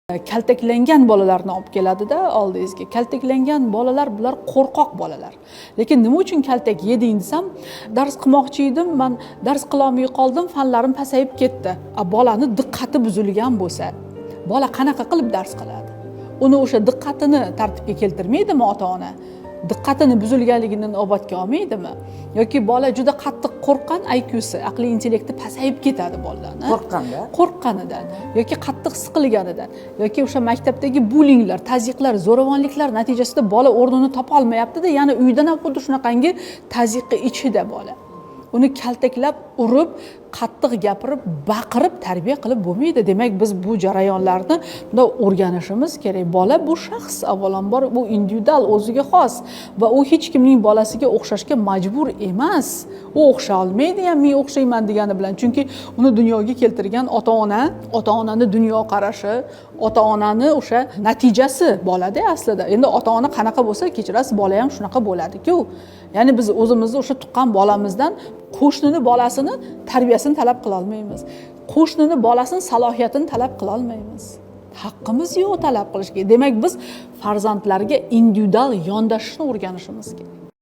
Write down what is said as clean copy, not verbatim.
Kaltaklangan bolalarni olib keladida oldingizga. Kaltaklangan bolalar bular qo'rqoq bolalar. Lekin nima uchun kaltak yeding desam, dars qilmoqchi edim, men dars qila olmay qoldim, fanlarim pasayib ketdi. Bolani diqqati buzilgan bo'lsa, bola qanaqa qilib dars qiladi? Uni o'sha diqqatini tartibga keltirmaydimi ota-ona? Diqqatini buzilganligini inobatga olmaydimi? Yoki bola juda qattiq qo'rqqan, IQsi, aqliy intellekti pasayib ketadi bolalarni. Qo'rqqanidan yoki qattiq siqilganidan yoki o'sha maktabdagi bulinglar, tazyiqlar, zo'ravonliklar natijasida bola o'rnini topa olmayapti-da, yana uydan ham xuddi shunaqangi tazyiqqa ichida bola. Uni kaltaklab, urib, qattiq gapirib, baqirib tarbiya qilib bo'lmaydi. Demak, biz bu jarayonlarni bunda o'rganishimiz kerak. Bola bu shaxs, avvalambor bu individual, o'ziga xos va u hech kimning bolasiga o'xshashga majbur emas. U o'xsha olmaydi ham men o'xshayman degani bilan. Chunki uni dunyoga keltirgan ota-ona, ota-onani dunyo qarashi, ota-onani o'sha natijasi bolada aslida. Endi ota-ona qanaqa bo'lsa, kechirasiz, bola ham shunaqa bo'ladi-ku. Ya'ni biz o'zimizni o'sha tuqqan bolamizdan qo'shnini bolasini tarbiyasini talab qila olmaymiz. Qo'shnini bolasini salohiyatini talab qila olmaymiz. Haqqimiz yo'q talab qilishga. Demak, biz farzandlarga individual yondashishni o'rganishimiz kerak.